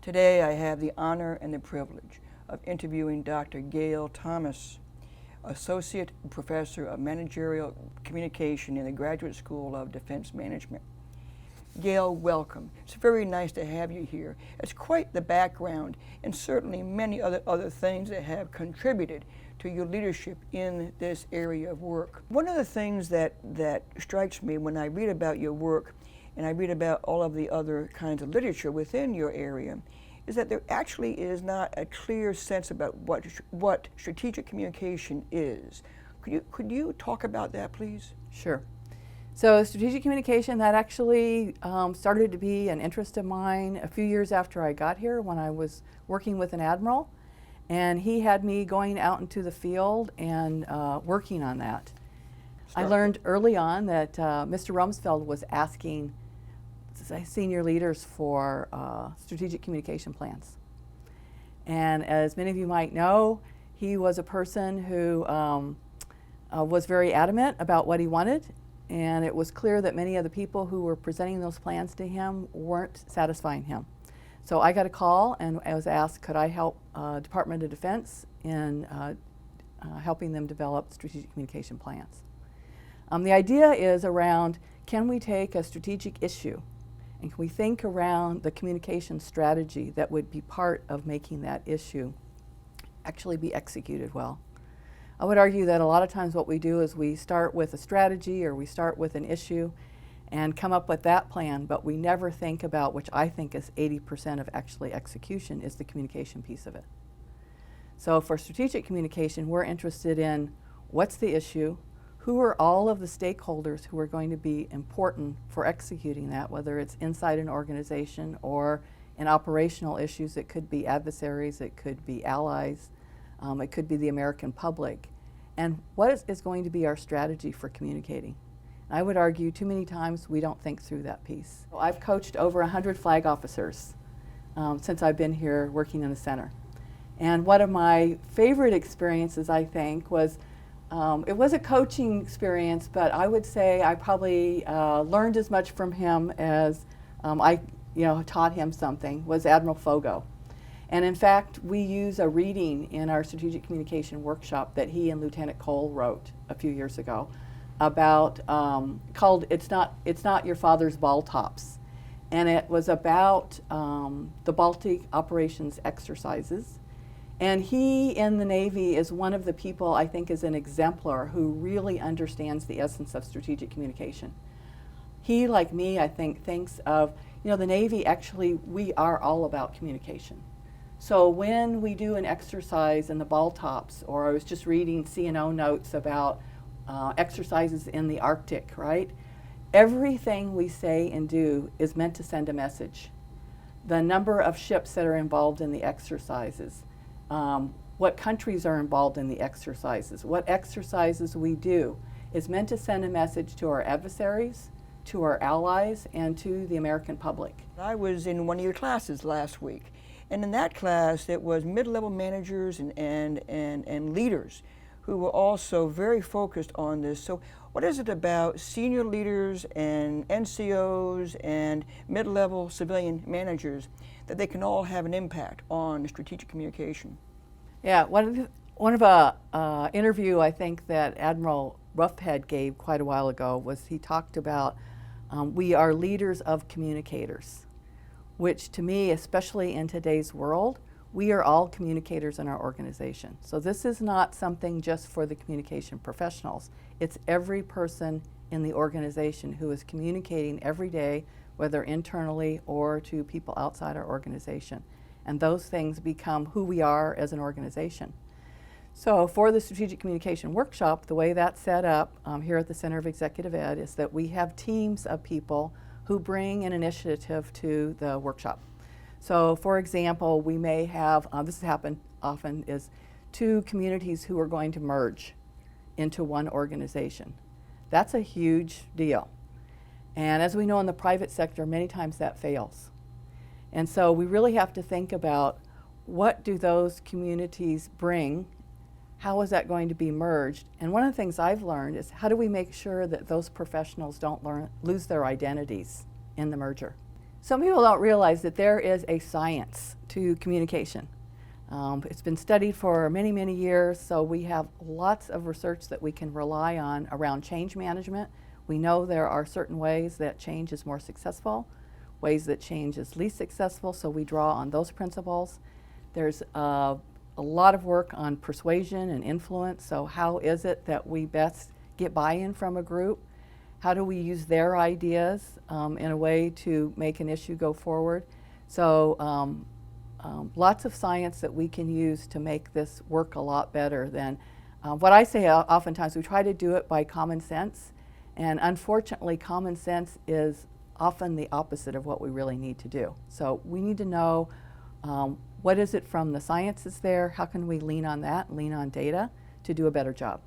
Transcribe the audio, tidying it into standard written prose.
Today I have the honor and the privilege of interviewing Dr. Gail Thomas, Associate Professor of Managerial Communication in the Graduate School of Defense Management. Gail, welcome. It's very nice to have you here. It's quite the background and certainly many other things that have contributed to your leadership in this area of work. One of the things that strikes me when I read about your work and I read about all of the other kinds of literature within your area is that there actually is not a clear sense about what strategic communication is. Could you talk about that, please? Sure. So strategic communication, that actually started to be an interest of mine a few years after I got here when I was working with an admiral, and he had me going out into the field and working on that. I learned early on that Mr. Rumsfeld was asking senior leaders for strategic communication plans. And as many of you might know, he was a person who was very adamant about what he wanted, and it was clear that many of the people who were presenting those plans to him weren't satisfying him. So I got a call and I was asked, could I help Department of Defense in helping them develop strategic communication plans. The idea is around, can we take a strategic issue and can we think around the communication strategy that would be part of making that issue actually be executed well? I would argue that a lot of times what we do is we start with a strategy or we start with an issue and come up with that plan, but we never think about, which I think is 80% of actually execution, is the communication piece of it. So for strategic communication, we're interested in what's the issue, who are all of the stakeholders who are going to be important for executing that, whether it's inside an organization or in operational issues. It could be adversaries, it could be allies, it could be the American public. And what is going to be our strategy for communicating? I would argue too many times we don't think through that piece. I've coached over 100 flag officers since I've been here working in the center. And one of my favorite experiences, I think, was it was a coaching experience, but I would say I probably learned as much from him as I taught him something, was Admiral Fogo. And in fact, we use a reading in our strategic communication workshop that he and Lieutenant Cole wrote a few years ago about, called It's Not Your Father's Ball Tops. And it was about the Baltic operations exercises. And he in the Navy is one of the people I think is an exemplar who really understands the essence of strategic communication. He, like me, I think, thinks of, the Navy actually, we are all about communication. So when we do an exercise in the ball tops, or I was just reading CNO notes about exercises in the Arctic, right? Everything we say and do is meant to send a message. The number of ships that are involved in the exercises, what countries are involved in the exercises, what exercises we do is meant to send a message to our adversaries, to our allies, and to the American public. I was in one of your classes last week, and in that class it was mid-level managers and leaders who were also very focused on this. So what is it about senior leaders and NCOs and mid-level civilian managers that they can all have an impact on strategic communication? Yeah, one of a interview I think that Admiral Roughhead gave quite a while ago was he talked about we are leaders of communicators, which to me, especially in today's world, we are all communicators in our organization. So this is not something just for the communication professionals. It's every person in the organization who is communicating every day, whether internally or to people outside our organization. And those things become who we are as an organization. So for the Strategic Communication Workshop, the way that's set up here at the Center of Executive Ed is that we have teams of people who bring an initiative to the workshop. So for example, we may have, this has happened often, is two communities who are going to merge into one organization. That's a huge deal. And as we know in the private sector, many times that fails. And so we really have to think about what do those communities bring? How is that going to be merged? And one of the things I've learned is how do we make sure that those professionals don't lose their identities in the merger? Some people don't realize that there is a science to communication. It's been studied for many, many years, so we have lots of research that we can rely on around change management. We know there are certain ways that change is more successful, ways that change is least successful, so we draw on those principles. There's a lot of work on persuasion and influence, so how is it that we best get buy-in from a group? How do we use their ideas in a way to make an issue go forward? So lots of science that we can use to make this work a lot better than what I say oftentimes. We try to do it by common sense, and unfortunately common sense is often the opposite of what we really need to do. So we need to know what is it from the science that's there, how can we lean on that, lean on data to do a better job.